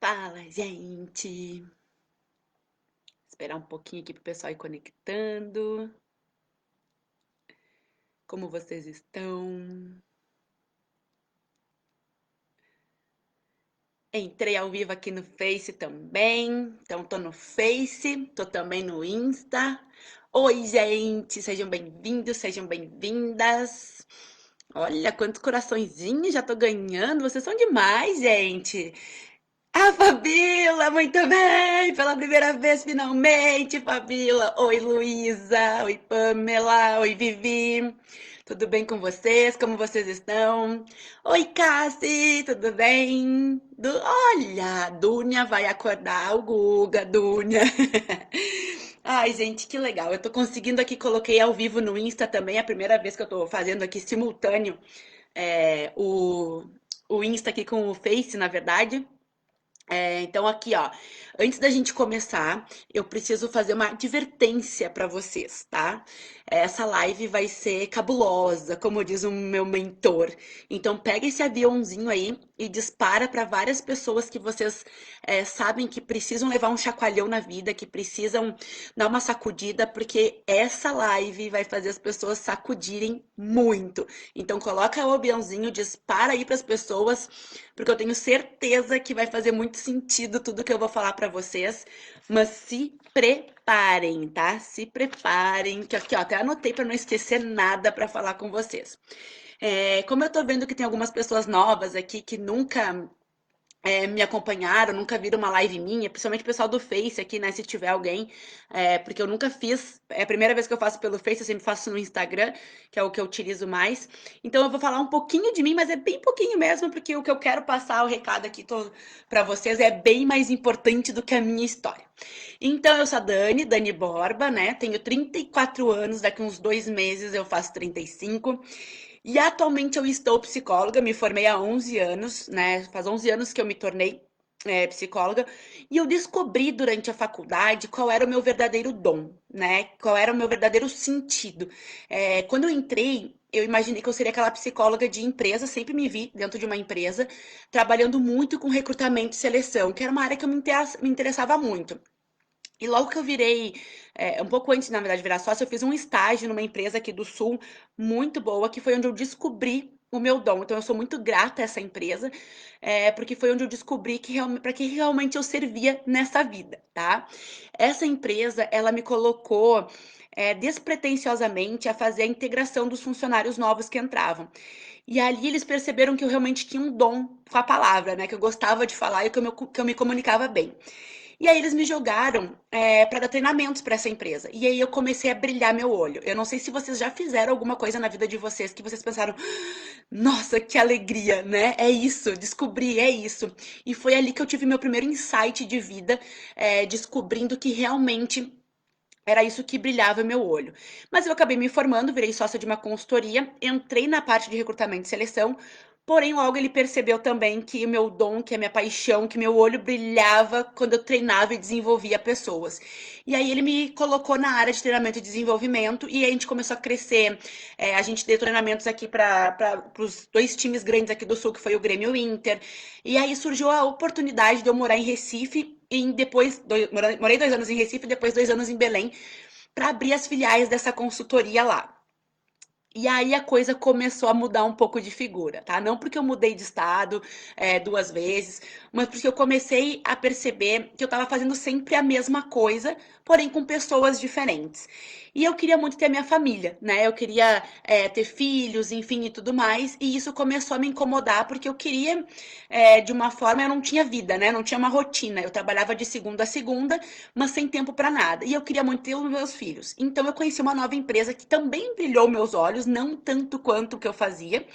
Fala, gente. Esperar um pouquinho aqui pro pessoal ir conectando. Como vocês estão? Entrei ao vivo aqui no Face também. Então, tô no Face, tô também no Insta. Oi, gente, sejam bem-vindos, sejam bem-vindas. Olha quantos coraçõezinhos já tô ganhando. Vocês são demais, gente. Ah, Fabiola, muito bem! Pela primeira vez, finalmente, Fabiola. Oi, Luísa. Oi, Pamela. Oi, Vivi. Tudo bem com vocês? Como vocês estão? Oi, Cassi, tudo bem? Olha, a Dúnia vai acordar o Guga, Dúnia. Ai, gente, que legal. Eu tô conseguindo aqui, coloquei ao vivo no Insta também, é a primeira vez que eu tô fazendo aqui simultâneo é, o Insta aqui com o Face, na verdade. Então aqui, ó, antes da gente começar, eu preciso fazer uma advertência para vocês, tá? Essa live vai ser cabulosa, como diz o meu mentor. Então pega esse aviãozinho aí e dispara para várias pessoas que vocês sabem que precisam levar um chacoalhão na vida, que precisam dar uma sacudida, porque essa live vai fazer as pessoas sacudirem muito. Então coloca o aviãozinho, dispara aí para as pessoas porque eu tenho certeza que vai fazer muito sentido tudo que eu vou falar para vocês, mas se preparem, tá? Se preparem, que aqui ó, até anotei para não esquecer nada para falar com vocês. Como eu tô vendo que tem algumas pessoas novas aqui que nunca me acompanharam, nunca viram uma live minha, principalmente o pessoal do Face aqui, né? Se tiver alguém, porque eu nunca fiz, é a primeira vez que eu faço pelo Face, eu sempre faço no Instagram, que é o que eu utilizo mais. Então eu vou falar um pouquinho de mim, mas é bem pouquinho mesmo, porque o que eu quero passar, o recado aqui para vocês, é bem mais importante do que a minha história. Então eu sou a Dani, Dani Borba, né? Tenho 34 anos, daqui uns 2 meses eu faço 35. E atualmente eu estou psicóloga, me formei há 11 anos, né? Faz 11 anos que eu me tornei psicóloga, e eu descobri durante a faculdade qual era o meu verdadeiro dom, né? Qual era o meu verdadeiro sentido. Quando eu entrei, eu imaginei que eu seria aquela psicóloga de empresa, sempre me vi dentro de uma empresa, trabalhando muito com recrutamento e seleção, que era uma área que eu me interessava muito. E logo que eu virei, um pouco antes, na verdade, de virar sócia, eu fiz um estágio numa empresa aqui do Sul, muito boa, que foi onde eu descobri o meu dom. Então, eu sou muito grata a essa empresa, porque foi onde eu descobri para que realmente eu servia nessa vida, tá? Essa empresa, ela me colocou despretensiosamente a fazer a integração dos funcionários novos que entravam. E ali eles perceberam que eu realmente tinha um dom com a palavra, né? Que eu gostava de falar e que eu me comunicava bem. E aí eles me jogaram para dar treinamentos para essa empresa. E aí eu comecei a brilhar meu olho. Eu não sei se vocês já fizeram alguma coisa na vida de vocês que vocês pensaram, nossa, que alegria, né? É isso, descobri, é isso. E foi ali que eu tive meu primeiro insight de vida, descobrindo que realmente era isso que brilhava meu olho. Mas eu acabei me formando, virei sócia de uma consultoria, entrei na parte de recrutamento e seleção, porém logo ele percebeu também que o meu dom, que a minha paixão, que meu olho brilhava quando eu treinava e desenvolvia pessoas. E aí ele me colocou na área de treinamento e desenvolvimento e aí a gente começou a crescer. A gente deu treinamentos aqui para os dois times grandes aqui do Sul, que foi o Grêmio e o Inter. E aí surgiu a oportunidade de eu morar em Recife e depois, morei 2 anos em Recife e depois 2 anos em Belém, para abrir as filiais dessa consultoria lá. E aí a coisa começou a mudar um pouco de figura, tá? Não porque eu mudei de estado 2 vezes, mas porque eu comecei a perceber que eu estava fazendo sempre a mesma coisa, porém com pessoas diferentes. E eu queria muito ter a minha família, né? Eu queria ter filhos, enfim, e tudo mais. E isso começou a me incomodar porque eu queria, de uma forma, eu não tinha vida, né? Não tinha uma rotina. Eu trabalhava de segunda a segunda, mas sem tempo para nada. E eu queria muito ter os meus filhos. Então eu conheci uma nova empresa que também brilhou meus olhos, não tanto quanto o que eu fazia,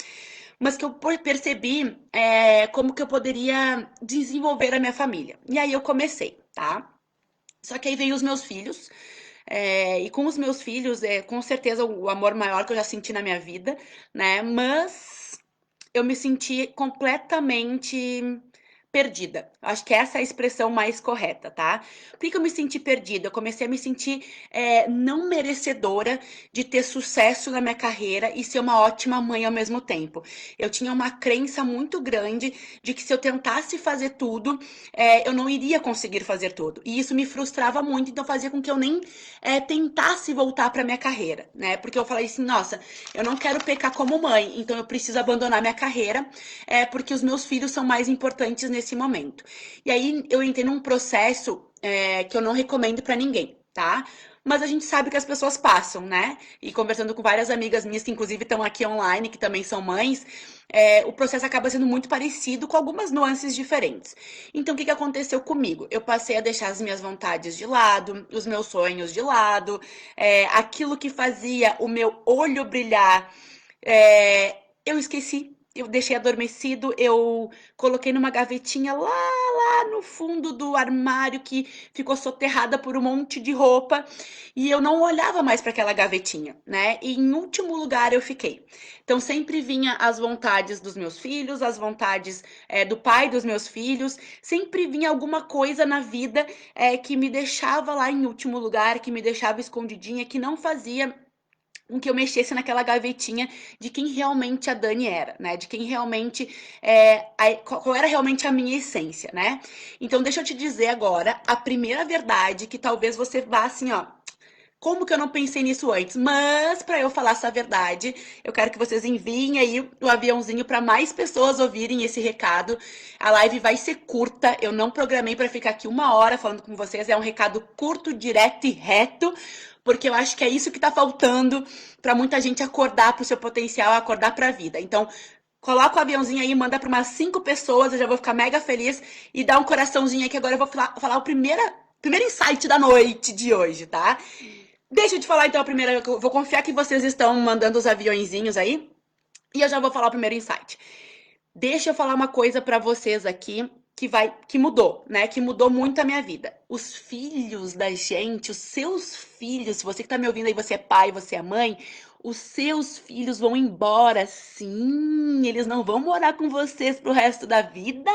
mas que eu percebi como que eu poderia desenvolver a minha família. E aí eu comecei, tá? Só que aí veio os meus filhos, e com os meus filhos, com certeza o amor maior que eu já senti na minha vida, né? Mas eu me senti completamente perdida. Acho que essa é a expressão mais correta, tá? Por que eu me senti perdida? Eu comecei a me sentir não merecedora de ter sucesso na minha carreira e ser uma ótima mãe ao mesmo tempo. Eu tinha uma crença muito grande de que se eu tentasse fazer tudo, eu não iria conseguir fazer tudo. E isso me frustrava muito, então fazia com que eu nem tentasse voltar para minha carreira, né? Porque eu falei assim, nossa, eu não quero pecar como mãe, então eu preciso abandonar minha carreira, porque os meus filhos são mais importantes nesse momento. E aí eu entrei num processo que eu não recomendo para ninguém, tá? Mas a gente sabe que as pessoas passam, né? E conversando com várias amigas minhas que inclusive estão aqui online, que também são mães, o processo acaba sendo muito parecido com algumas nuances diferentes. Então, o que aconteceu comigo? Eu passei a deixar as minhas vontades de lado, os meus sonhos de lado, aquilo que fazia o meu olho brilhar, eu esqueci. Eu deixei adormecido, eu coloquei numa gavetinha lá no fundo do armário que ficou soterrada por um monte de roupa e eu não olhava mais para aquela gavetinha, né? E em último lugar eu fiquei. Então sempre vinha as vontades dos meus filhos, as vontades do pai dos meus filhos, sempre vinha alguma coisa na vida que me deixava lá em último lugar, que me deixava escondidinha, que não fazia com que eu mexesse naquela gavetinha de quem realmente a Dani era, né? De quem realmente qual era realmente a minha essência, né? Então deixa eu te dizer agora a primeira verdade que talvez você vá assim, ó. Como que eu não pensei nisso antes? Mas para eu falar essa verdade, eu quero que vocês enviem aí o aviãozinho para mais pessoas ouvirem esse recado. A live vai ser curta, eu não programei para ficar aqui 1 hora falando com vocês, é um recado curto, direto e reto, porque eu acho que é isso que tá faltando para muita gente acordar pro seu potencial, acordar para a vida. Então, coloca o aviãozinho aí, manda para umas 5 pessoas, eu já vou ficar mega feliz e dá um coraçãozinho aqui agora eu vou falar o primeiro insight da noite de hoje, tá? Deixa eu te falar então a primeira, eu vou confiar que vocês estão mandando os aviõezinhos aí e eu já vou falar o primeiro insight. Deixa eu falar uma coisa pra vocês aqui que mudou, né? Que mudou muito a minha vida. Os filhos da gente, os seus filhos, se você que tá me ouvindo aí, você é pai, você é mãe, os seus filhos vão embora, sim, eles não vão morar com vocês pro resto da vida.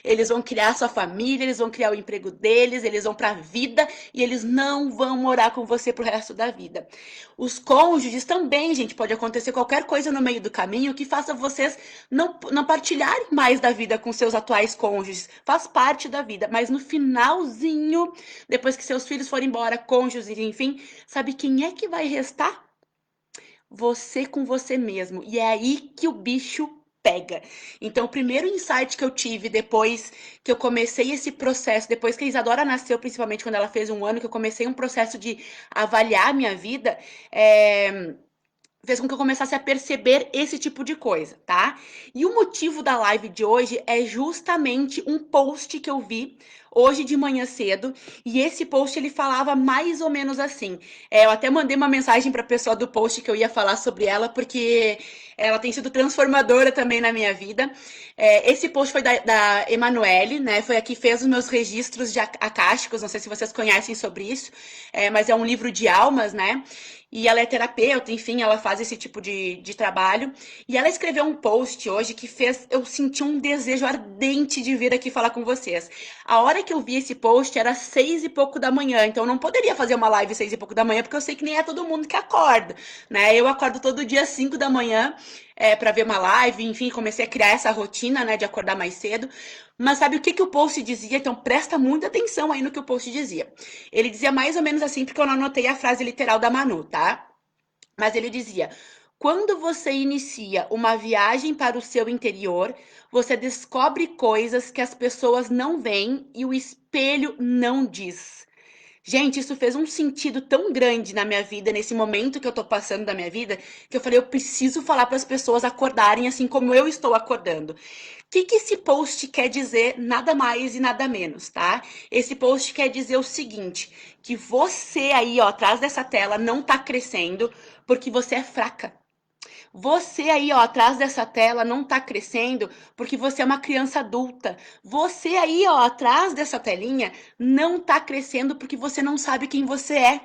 Eles vão criar sua família, eles vão criar o emprego deles, eles vão pra vida e eles não vão morar com você pro resto da vida. Os cônjuges também, gente, pode acontecer qualquer coisa no meio do caminho que faça vocês não partilharem mais da vida com seus atuais cônjuges. Faz parte da vida, mas no finalzinho, depois que seus filhos forem embora, cônjuges, enfim, sabe quem é que vai restar? Você com você mesmo. E é aí que o bicho pega. Então, o primeiro insight que eu tive depois que eu comecei esse processo, depois que a Isadora nasceu, principalmente quando ela fez 1 ano, que eu comecei um processo de avaliar a minha vida, fez com que eu começasse a perceber esse tipo de coisa, tá? E o motivo da live de hoje é justamente um post que eu vi hoje de manhã cedo, e esse post ele falava mais ou menos assim. Eu até mandei uma mensagem para a pessoa do post que eu ia falar sobre ela, porque ela tem sido transformadora também na minha vida. Esse post foi da Emanuele, né? Foi a que fez os meus registros de acásticos, não sei se vocês conhecem sobre isso, mas é um livro de almas, né? E ela é terapeuta, enfim, ela faz esse tipo de trabalho. E ela escreveu um post hoje que fez eu sentir um desejo ardente de vir aqui falar com vocês. A hora que eu vi esse post era 6 e pouco da manhã, então eu não poderia fazer uma live 6 e pouco da manhã, porque eu sei que nem é todo mundo que acorda, né? Eu acordo todo dia às 5 da manhã para ver uma live, enfim, comecei a criar essa rotina, né, de acordar mais cedo. Mas sabe o que o post dizia? Então presta muita atenção aí no que o post dizia. Ele dizia mais ou menos assim, porque eu não anotei a frase literal da Manu, tá? Mas ele dizia: quando você inicia uma viagem para o seu interior, você descobre coisas que as pessoas não veem e o espelho não diz. Gente, isso fez um sentido tão grande na minha vida, nesse momento que eu tô passando da minha vida, que eu falei, eu preciso falar para as pessoas acordarem assim como eu estou acordando. O que esse post quer dizer? Nada mais e nada menos, tá? Esse post quer dizer o seguinte, que você aí, ó, atrás dessa tela não tá crescendo porque você é fraca. Você aí, ó, atrás dessa tela não tá crescendo porque você é uma criança adulta. Você aí, ó, atrás dessa telinha não tá crescendo porque você não sabe quem você é.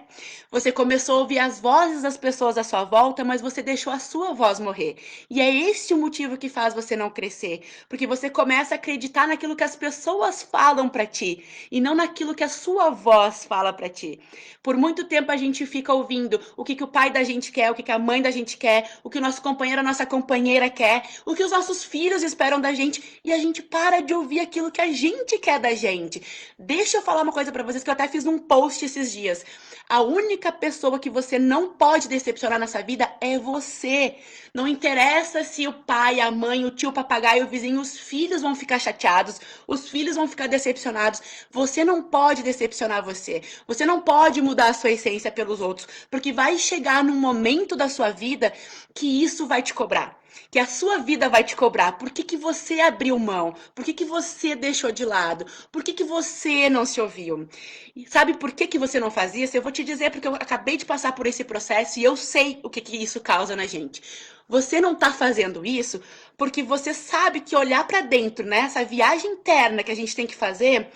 Você começou a ouvir as vozes das pessoas à sua volta, mas você deixou a sua voz morrer. E é esse o motivo que faz você não crescer, porque você começa a acreditar naquilo que as pessoas falam pra ti e não naquilo que a sua voz fala pra ti. Por muito tempo a gente fica ouvindo o que o pai da gente quer, o que a mãe da gente quer, o que o nosso companheiro, a nossa companheira quer, o que os nossos filhos esperam da gente, e a gente para de ouvir aquilo que a gente quer da gente. Deixa eu falar uma coisa pra vocês que eu até fiz num post esses dias. A única pessoa que você não pode decepcionar nessa vida é você. Não interessa se o pai, a mãe, o tio, o papagaio, o vizinho, os filhos vão ficar chateados, os filhos vão ficar decepcionados. Você não pode decepcionar você. Você não pode mudar a sua essência pelos outros, porque vai chegar num momento da sua vida que isso vai te cobrar. Que a sua vida vai te cobrar. Por que você abriu mão? Por que você deixou de lado? Por que você não se ouviu? E sabe por que você não faz isso? Eu vou te dizer porque eu acabei de passar por esse processo e eu sei o que isso causa na gente. Você não tá fazendo isso porque você sabe que olhar para dentro, né? Essa viagem interna que a gente tem que fazer,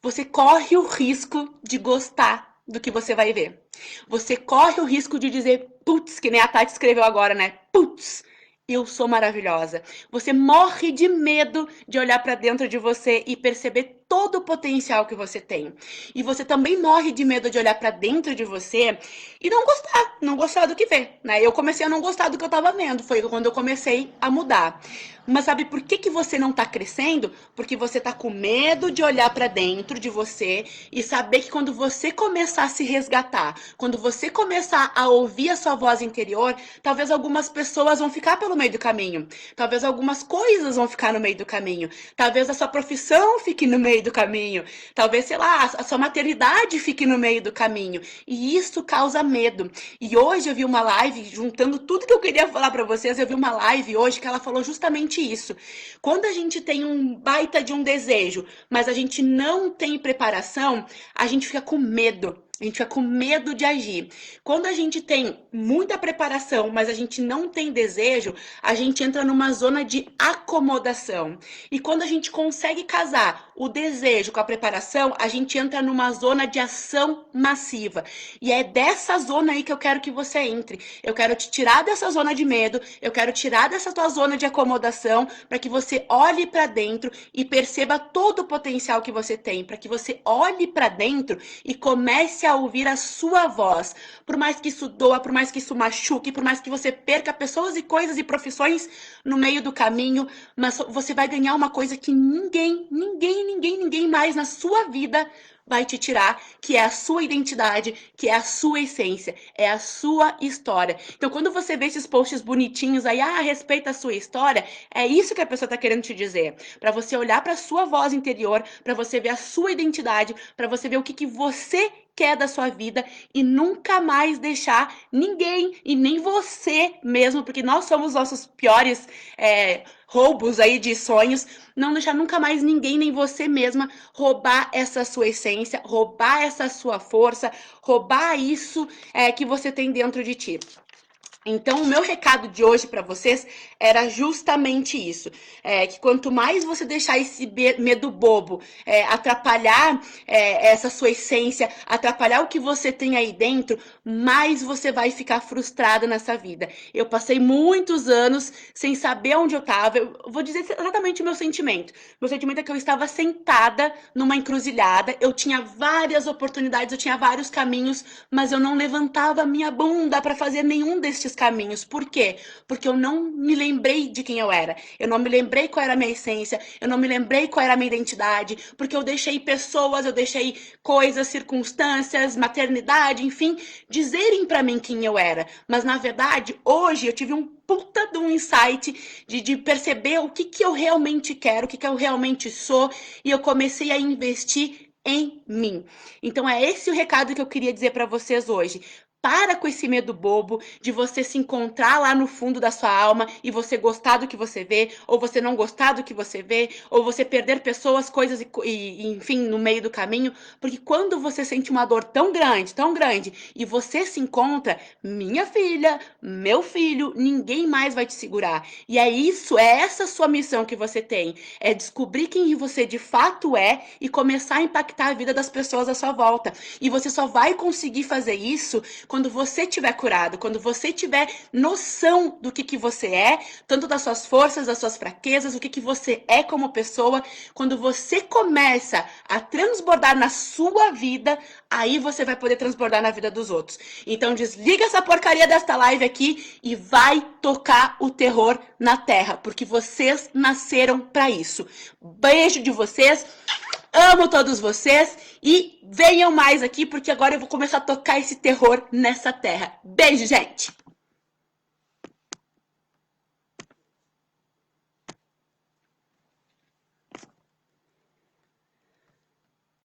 você corre o risco de gostar do que você vai ver. Você corre o risco de dizer, putz, que nem a Tati escreveu agora, né? Putz, eu sou maravilhosa. Você morre de medo de olhar para dentro de você e perceber todo o potencial que você tem. E você também morre de medo de olhar para dentro de você e não gostar do que vê, né? Eu comecei a não gostar do que eu tava vendo, foi quando eu comecei a mudar. Mas sabe por que você não tá crescendo? Porque você tá com medo de olhar para dentro de você e saber que quando você começar a se resgatar, quando você começar a ouvir a sua voz interior, talvez algumas pessoas vão ficar pelo meio do caminho. Talvez algumas coisas vão ficar no meio do caminho. Talvez a sua profissão fique no meio do caminho. Talvez, sei lá, a sua maternidade fique no meio do caminho. E isso causa medo. E hoje eu vi uma live, juntando tudo que eu queria falar para vocês, eu vi uma live hoje que ela falou justamente isso. Quando a gente tem um baita de um desejo, mas a gente não tem preparação, a gente fica com medo. A gente fica com medo de agir. Quando a gente tem muita preparação, mas a gente não tem desejo, a gente entra numa zona de acomodação. E quando a gente consegue casar o desejo com a preparação, a gente entra numa zona de ação massiva. E é dessa zona aí que eu quero que você entre. Eu quero te tirar dessa zona de medo, eu quero tirar dessa tua zona de acomodação, para que você olhe para dentro e perceba todo o potencial que você tem, para que você olhe para dentro e comece a ouvir a sua voz. Por mais que isso doa, por mais que isso machuque, por mais que você perca pessoas e coisas e profissões no meio do caminho, mas você vai ganhar uma coisa que ninguém mais na sua vida vai te tirar, que é a sua identidade, que é a sua essência, é a sua história. Então, quando você vê esses posts bonitinhos aí, respeita a sua história, é isso que a pessoa tá querendo te dizer. Para você olhar para sua voz interior, para você ver a sua identidade, para você ver o que você quer da sua vida e nunca mais deixar ninguém e nem você mesmo, porque nós somos nossos piores roubos aí de sonhos, não deixar nunca mais ninguém, nem você mesma, roubar essa sua essência, roubar essa sua força, roubar isso que você tem dentro de ti. Então, o meu recado de hoje para vocês era justamente isso, que quanto mais você deixar esse medo bobo atrapalhar essa sua essência, atrapalhar o que você tem aí dentro, mais você vai ficar frustrado nessa vida. Eu passei muitos anos sem saber onde eu estava, eu vou dizer exatamente o meu sentimento. Meu sentimento é que eu estava sentada numa encruzilhada, eu tinha várias oportunidades, eu tinha vários caminhos, mas eu não levantava a minha bunda para fazer nenhum destes caminhos. Por quê? Porque eu não me lembrei de quem eu era. Eu não me lembrei qual era a minha essência. Eu não me lembrei qual era a minha identidade. Porque eu deixei pessoas, eu deixei coisas, circunstâncias, maternidade, enfim, dizerem para mim quem eu era. Mas na verdade, hoje eu tive um puta de um insight de perceber o que eu realmente quero, o que eu realmente sou. E eu comecei a investir em mim. Então é esse o recado que eu queria dizer para vocês hoje. Para com esse medo bobo de você se encontrar lá no fundo da sua alma e você gostar do que você vê, ou você não gostar do que você vê, ou você perder pessoas, coisas enfim, no meio do caminho. Porque quando você sente uma dor tão grande, e você se encontra, minha filha, meu filho, ninguém mais vai te segurar. E é isso, é essa sua missão que você tem. É descobrir quem você de fato é e começar a impactar a vida das pessoas à sua volta. E você só vai conseguir fazer isso quando você tiver curado, quando você tiver noção do que você é, tanto das suas forças, das suas fraquezas, o que você é como pessoa, quando você começa a transbordar na sua vida, aí você vai poder transbordar na vida dos outros. Então desliga essa porcaria desta live aqui e vai tocar o terror na terra, porque vocês nasceram para isso. Beijo de vocês. Amo todos vocês e venham mais aqui, porque agora eu vou começar a tocar esse terror nessa terra. Beijo, gente!